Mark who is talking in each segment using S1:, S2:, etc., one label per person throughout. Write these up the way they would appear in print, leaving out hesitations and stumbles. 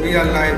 S1: We are live.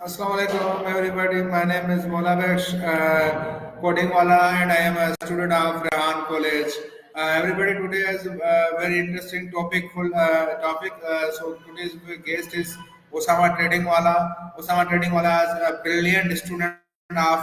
S1: Assalamualaikum everybody. My name is Molavesh Coding Wala and I am a student of Rehan College. Everybody today has a very interesting topic. So today's guest is Osama Trading Wala. Osama Trading Wala is a brilliant student of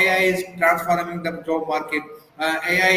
S1: AI is transforming the job market. AI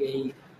S2: AI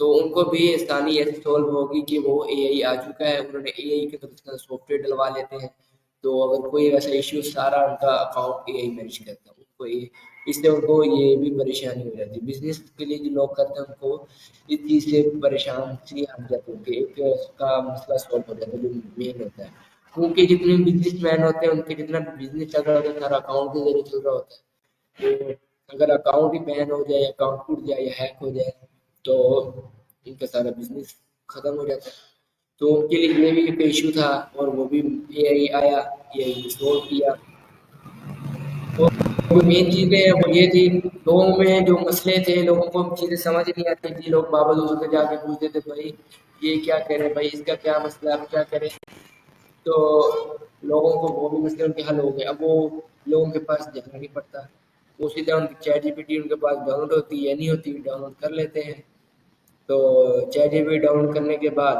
S2: تو ان کو بھی آسانی ایسے solve ہوگی کہ وہ اے آئی آ چکا ہے، انہوں نے اے آئی کے طرف سافٹ ویئر ڈلوا لیتے ہیں، تو اگر کوئی ویسا ایشو سارا ان کا اکاؤنٹ اے آئی مینج کرتا ہے، ان کو اس سے ان کو یہ بھی پریشانی ہو جاتی ہے۔ بزنس کے لیے جو لوگ کرتے ہیں ان کو اس چیز سے پریشان سی ہٹ جاتی ہے کہ ایک اس کا مسئلہ سالو ہو جاتا ہے جو مین ہوتا ہے، کیونکہ جتنے بزنس مین ہوتے ہیں ان کے جتنا بزنس چل رہا ہوتا ہے سارا اکاؤنٹ کے ذریعے چل رہا ہوتا ہے، تو اگر اکاؤنٹ ہی بین ہو جائے، اکاؤنٹ ٹوٹ جائے یا ہیک ہو جائے تو ان کا سارا بزنس ختم ہو جاتا ہے۔ تو ان کے لیے یہ بھی ایک ایشو تھا اور وہ بھی اے آئی آیا، اے آئی نے سولو کیا۔ اور جو مین چیزیں ہیں وہ یہ تھی، لوگوں میں جو مسئلے تھے لوگوں کو چیزیں سمجھ نہیں آتی تھی، لوگ بابا دوستوں سے جا کے پوچھتے تھے بھائی یہ کیا کریں، بھائی اس کا کیا مسئلہ ہے، آپ کیا کریں، تو لوگوں کو وہ بھی مسئلے ان کے حل ہو گئے۔ اب وہ لوگوں کے پاس جانا نہیں پڑتا، وہ سیدھا ان کی چیٹ جی پی ٹی ان کے پاس ڈاؤن لوڈ ہوتی ہے، نہیں ہوتی ڈاؤن لوڈ کر لیتے ہیں، تو ChatGPT download کرنے کے بعد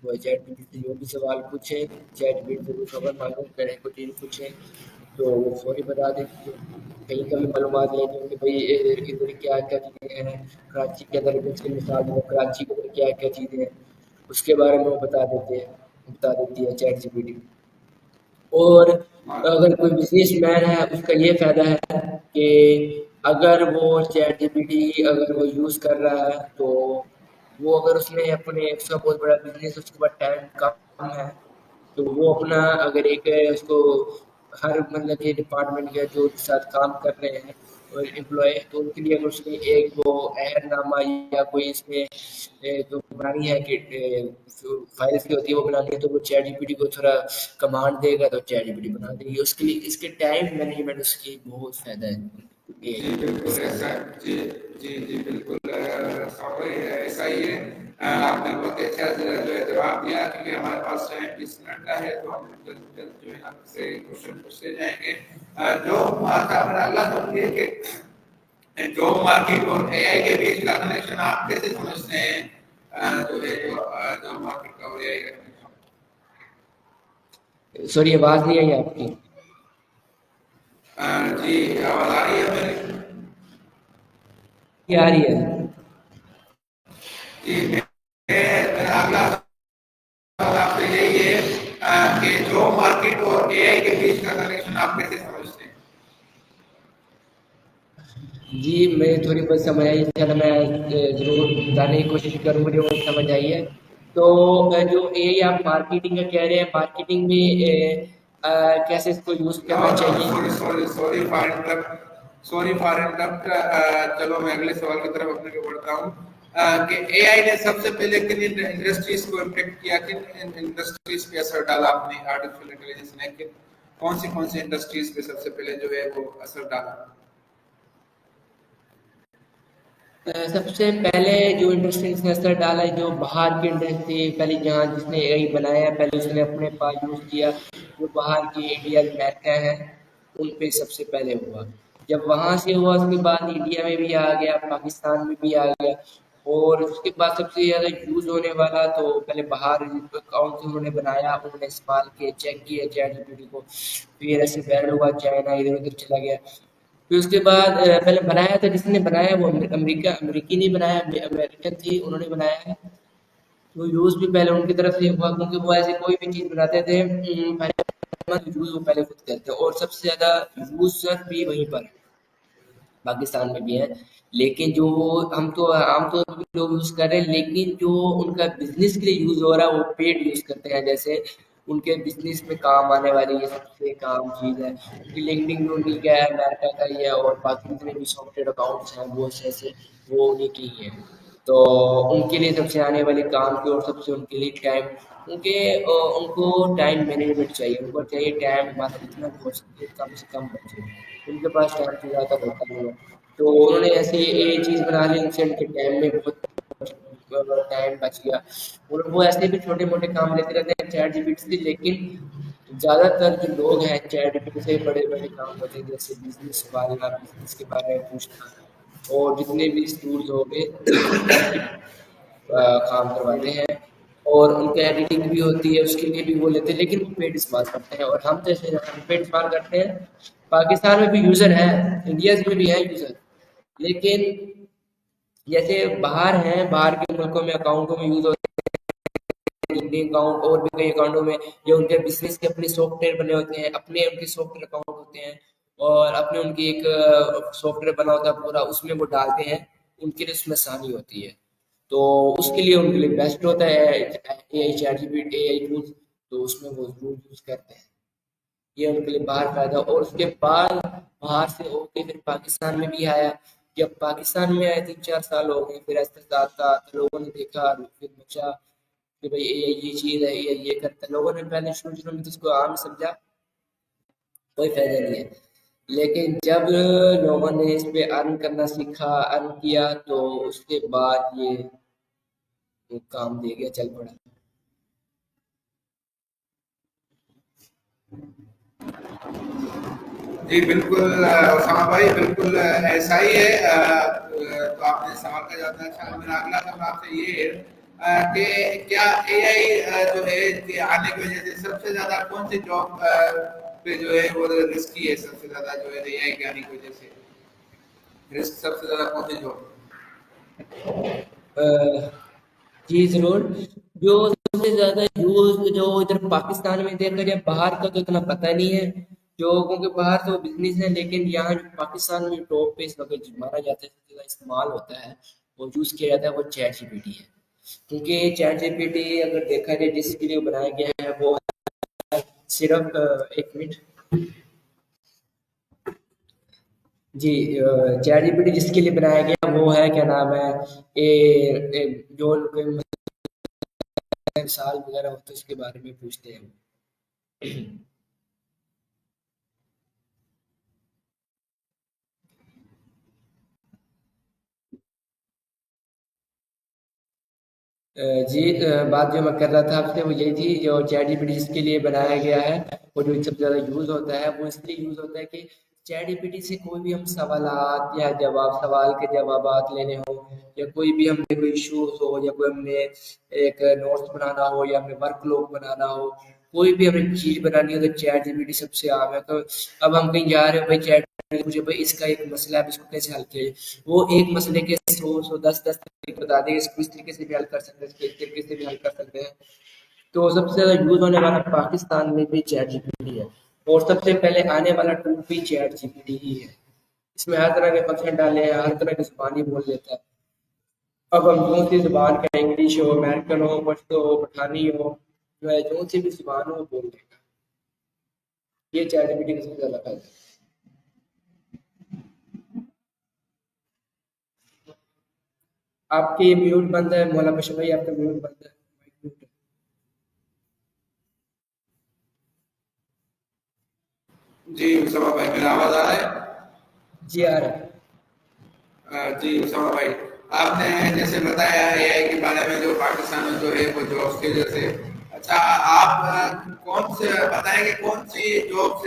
S2: وہ چیٹ جی پی ٹی سے جو بھی سوال پوچھیں، چیٹ جی پی ٹی سے کوئی خبر معلوم کریں، کوئی چیز پوچھیں تو وہ فوری بتا دیتی ہے۔ کہیں کبھی معلومات لینی ہو کہ بھائی ادھر کیا کیا چیزیں ہیں، کراچی کے اندر کی مثال دوں، کراچی کے اندر کیا کیا چیزیں ہیں اس کے بارے میں وہ بتا دیتی ہے چیٹ جی پی ٹی۔ اور اگر کوئی بزنس مین ہے اس کا یہ فائدہ ہے کہ اگر وہ چیٹ جی پی ٹی اگر وہ یوز کر رہا ہے تو وہ اگر اس میں اپنے اس کا بہت بڑا بزنس اس کے بعد ٹائم کم ہے تو وہ اپنا اگر ایک اس کو ہر مطلب کہ ڈپارٹمنٹ کے جو ساتھ کام کر رہے ہیں اور امپلائی تو ان کے لیے اگر اس نے ایک وہ عہد نامہ یا کوئی اس میں جو بنانی ہے کہ فائلس کی ہوتی ہے وہ بنانی ہے تو وہ چیٹ جی پی ٹی کو تھوڑا کمانڈ دے گا تو چیٹ جی پی ٹی بنا دے گی، اس کے لیے اس کے ٹائم مینجمنٹ اس کی بہت فائدہ ہے۔
S1: جی بالکل ایسا، جی جی جی بالکل ایسا ہی ہے۔ آپ نے بہت اچھا جو ہے جواب دیا، کیونکہ ہمارے پاس ٹائم 20 منٹ کا ہے تو ہم جلد جلد جو ہے آپ سے کوشچن پوچھتے جائیں گے۔ جو بات آپ نے اللہ کو یہ کہ جاب مارکیٹ اور اے آئی کے بیچ کا کنیکشن آپ کیسے سمجھتے ہیں؟ جو ہے جاب مارکیٹ کا اور اے آئی کا کنیکشن۔
S2: سوری آواز نہیں آئی آپ کی۔
S1: جی آواز آ رہی ہے میری؟
S2: کیا آ رہی ہے؟
S1: جی میرا اگلا سوال آپ سے یہی ہے کہ جاب مارکیٹ اور اے آئی کے بیچ کا کنیکشن آپ کیسے سمجھتے ہیں؟
S2: جی میں تھوڑی بہت سمجھ آئی، چلو میں ضرور بتانے کی کوشش کروں گا جو مجھے سمجھ آئی ہے۔ تو جو اے آئی آپ مارکیٹنگ کا کہہ رہے ہیں، مارکیٹنگ میں کیسے اس کو یوز کرنا چاہیے؟
S1: سوری فار انٹرپٹ، چلو میں اگلے سوال کی طرف اپنے کو بڑھتا ہوں کہ اے آئی نے سب سے پہلے کن انڈسٹریز کو امپیکٹ کیا، کن انڈسٹریز پہ اثر ڈالا اپنی آرٹیفیشل انٹیلیجنس نے، کون سی انڈسٹریز پہ سب سے پہلے جو ہے وہ اثر ڈالا؟
S2: سب سے پہلے جو انڈسٹری نے اثر ڈالا ہے جو باہر کی انڈسٹری پہلے جہاں جس نے اے آئی بنایا پہلے اس نے اپنے پاس یوز کیا، جو باہر کی انڈیا امریکہ ہے ان پہ سب سے پہلے ہوا، جب وہاں سے ہوا اس کے بعد انڈیا میں بھی آ گیا، پاکستان میں بھی آ گیا، اور اس کے بعد سب سے زیادہ یوز ہونے والا تو پہلے باہر اکاؤنٹ انہوں نے بنایا، انہوں نے استعمال کیا، چیک کیا چیٹ جی پی ٹی کو، پھر ایسے وائرل ہوا، چائنا ادھر ادھر چلا گیا، پھر اس کے بعد پہلے بنایا تھا جس نے بنایا وہ امریکی نہیں بنایا، امریکن تھی انہوں نے بنایا ہے، تو یوز بھی پہلے ان کی طرف سے ہوا کیونکہ وہ ایسے کوئی بھی چیز بناتے تھے یوز وہ پہلے خود کرتے، اور سب سے زیادہ یوزر بھی وہیں پر پاکستان میں بھی ہیں، لیکن جو ہم تو عام طور پر لوگ یوز کر رہے ہیں، لیکن جو ان کا بزنس کے لیے یوز ہو رہا ہے وہ پیڈ یوز کرتے ہیں، جیسے ان کے بزنس میں کام آنے والی یہ سب سے کام چیز ہے، ان کی لنکڈنگ بھی انہیں کا ہے، امریکہ کا ہی ہے، اور باقی جتنے بھی سافٹ ویئر اکاؤنٹس ہیں وہ ایسے وہ انہیں کی ہی ہیں، تو ان کے لیے سب سے آنے والے کام کی اور سب سے ان کے لیے ٹائم، کیونکہ ان کو ٹائم مینجمنٹ چاہیے، ان کو چاہیے ٹائم ہمارا جتنا ہو سکے کم سے کم بچے، ان کے پاس ٹائم سے زیادہ ہوتا نہیں ہے، تو انہوں نے ایسی یہ چیز بنا لی ان سے ان کے ٹائم میں بہت ٹائم بچ گیا، اور وہ ایسے بھی چھوٹے موٹے کام لیتے رہتے ہیں چیٹ جی پی ٹی سے، لیکن زیادہ تر جو لوگ ہیں چیٹ جی پی ٹی سے بڑے بڑے کام ہوتے ہیں جیسے بزنس والا، بزنس کے بارے میں پوچھنا، اور جتنے بھی ٹولز ہو گئے کام کرواتے ہیں، اور ان کا ایڈیٹنگ بھی ہوتی ہے اس کے لیے بھی وہ لیتے ہیں، لیکن وہ پیڈ استعمال کرتے ہیں، اور ہم جیسے پیڈ استعمال کرتے ہیں، پاکستان میں بھی یوزر ہیں، انڈیا میں بھی ہیں یوزر، لیکن جیسے باہر ہیں، باہر کے ملکوں میں اکاؤنٹوں میں یوز ہوتے ہیں، انڈین اکاؤنٹ اور بھی کئی اکاؤنٹوں میں جو ان کے بزنس کے اپنے سافٹ ویئر بنے ہوتے ہیں، اپنے ان کے سافٹ ویئر اکاؤنٹ ہوتے ہیں، اور اپنے ان کی ایک سافٹ ویئر بنا ہوتا ہے پورا، اس میں وہ ڈالتے ہیں، ان کے لیے اس میں آسانی ہوتی ہے، تو اس کے لیے ان کے لیے بیسٹ ہوتا ہے اے آئی، chat G P T, a I tools, تو اس میں وہ ضرور یوز کرتے ہیں، یہ ان کے لیے باہر فائدہ۔ اور اس کے بعد باہر سے ہو کے پھر پاکستان میں بھی آیا، جب پاکستان میں آئے 3-4 سال ہو گئے، پھر ایسے لوگوں نے دیکھا، پھر بچا کہ بھائی یہ چیز ہے، یہ کرتا ہے، لوگوں نے پہلے شروع میں تو اس کو عام سمجھا، کوئی فائدہ نہیں ہے، لیکن جب لوگوں نے اس پہ ارن کرنا سیکھا، ارن کیا، تو اس کے بعد یہ کام دے گیا، چل پڑا۔
S1: جی بالکل اسامہ بھائی، بالکل ایسا ہی ہے۔ تو آپ نے سوال کا جواب دیا۔ اچھا، میرا اگلا سوال آپ سے یہ ہے کہ کیا اے آئی جو ہے کہ آنے کی وجہ سے سب سے زیادہ کون سی جاب پہ جو ہے وہ رسکی ہے؟ سب سے زیادہ جو ہے اے آئی کے آنے کی وجہ سے رسک سب سے زیادہ کون سی جاب؟
S2: جی ضرور، جو سب سے زیادہ یوز جو ادھر پاکستان میں دیکھا جائے، باہر کا تو اتنا پتہ نہیں ہے، جو کیونکہ باہر تو بزنس ہے، لیکن یہاں جو پاکستان میں ٹاپ پہ اس وقت جو مانا جاتا ہے، سب سے زیادہ استعمال ہوتا ہے، وہ یوز کیا جاتا ہے، وہ چیٹ جی پی ٹی ہے، کیونکہ چیٹ جی پی ٹی اگر دیکھا جائے جس کے لیے بنایا گیا ہے، وہ صرف ایک منٹ، جی چیٹ جی پی ٹی جس کے لیے بنایا گیا وہ ہے، کیا نام ہے، جو مثال وغیرہ ہوتے اس کے بارے میں پوچھتے ہیں۔ جی بات جو میں کر رہا تھا آپ سے وہ یہی تھی، جو چیٹ جی پی ٹی جس کے لیے بنایا گیا ہے، وہ جو سب سے زیادہ یوز ہوتا ہے، وہ اس لیے یوز ہوتا ہے کہ چیٹ جی پی ٹی سے کوئی بھی ہم سوالات یا سوال کے جوابات لینے ہوں، یا کوئی بھی ہم نے کوئی ایشوز ہو، یا کوئی ہم نے ایک نوٹس بنانا ہو، یا ہمیں ورک لوگ بنانا ہو، کوئی بھی ہمیں چیز بنانی ہو، تو chat G P T sub سے عام ہے۔ تو اب ہم کہیں جا رہے ہیں، بھائی چیٹ مجھے بھائی اس کا ایک مسئلہ ہے، اس کو کیسے حل کیا جائے، وہ ایک مسئلے کے 100 10 طریقے بتا دیں، اس کو اس طریقے سے بھی حل کر سکتے ہیں، اس طریقے سے بھی حل کر سکتے ہیں۔ تو سب سے زیادہ یوز ہونے والا پاکستان میں بھی چیٹ جی پی ٹی ہے، اور سب سے پہلے آنے والا ٹول بھی چیٹ جی پی ٹی ہی ہے۔ اس میں ہر طرح کے فنکشن ڈالے ہیں، ہر طرح کی زبانی بول لیتا ہے، اب ہم جو سی زبان کا، انگلش ہو، امریکن ہو، پشتو ہو، پٹھانی ہو، جو سی بھی زبان ہو وہ بول دے گا، یہ چیٹ جی پی ٹی کا سب سے زیادہ فائدہ ہے۔ آپ کی میوٹ بند ہے مولا بشر بھائی، آپ کا میوٹ بند ہے،
S1: جی اسامہ بھائی، میرا آواز آ رہا ہے؟
S2: جی آ رہا ہے۔
S1: جی اسامہ بھائی، آپ نے جیسے بتایا اے آئی کے بارے میں، جو پاکستان میں جو ہے وہ جابس کی وجہ سے، اچھا آپ کون سے بتائیں گے کون سی جابس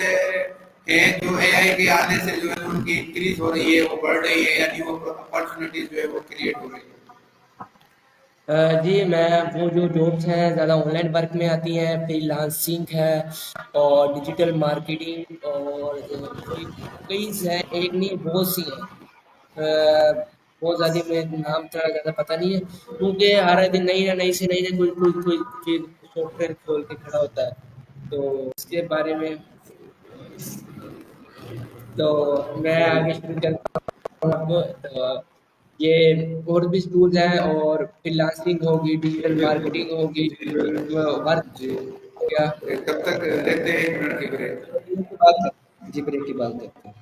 S1: ہیں جو اے آئی کے آنے سے جو ہے ان کی انکریز ہو رہی ہے، وہ بڑھ رہی ہے، یعنی وہ اپارچونیٹیز جو ہے وہ کریٹ ہو رہی ہے؟
S2: جی میں وہ جو جابس ہیں زیادہ آن لائن ورک میں آتی ہیں، فری لانسنگ ہے، اور ڈیجیٹل مارکیٹنگ، اور کئی ہیں، ایک نہیں بہت سی ہیں، بہت زیادہ میں نام تھوڑا زیادہ پتہ نہیں ہے، کیونکہ ہر دن نئی سے نئی کوئی چیز سافٹ ویئر کھول کے کھڑا ہوتا ہے، تو اس کے بارے میں تو میں آگے شروع کرتا ہوں آپ کو۔ تو یہ اور بھی ٹولز ہیں، اور فری لانسنگ ہوگی، ڈیجیٹل مارکیٹنگ ہوگی، ورک
S1: جی
S2: ہو گیا،
S1: تب تک لیتے ہیں 1 منٹ کی بریک۔
S2: جی بریک کی بات کرتے ہیں۔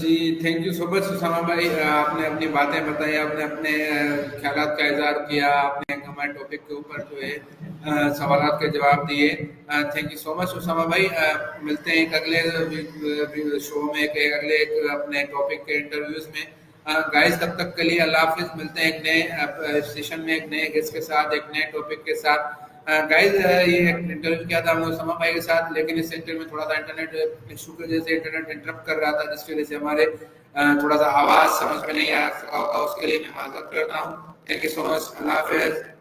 S1: جی تھینک یو سو مچ اسامہ بھائی، آپ نے اپنی باتیں بتائی، آپ نے اپنے خیالات کا اظہار کیا، آپ نے ہمارے ٹاپک کے اوپر جو ہے سوالات کے جواب دیے. تھینک یو سو مچ اسامہ بھائی. ملتے ہیں ایک اگلے شو میں، ایک اگلے ایک اپنے ٹاپک کے انٹرویوز میں. گائز تب تک کے لیے اللہ حافظ. ملتے ہیں ایک نئے سیشن میں، ایک نئے گیسٹ کے ساتھ، ایک نئے ٹاپک کے ساتھ. گائز یہ انٹرویو کیا تھا ہم نے اسامہ بھائی کے ساتھ، لیکن اس انٹرویو میں تھوڑا سا انٹرنیٹ ایشو کی وجہ سے انٹرنیٹ انٹرپٹ کر رہا تھا، جس کی وجہ سے ہمارے تھوڑا سا آواز سمجھ میں نہیں آ سکا ہوگا. اس کے لیے میں معذرت کرتا ہوں. تھینک یو سو مچ. اللہ حافظ.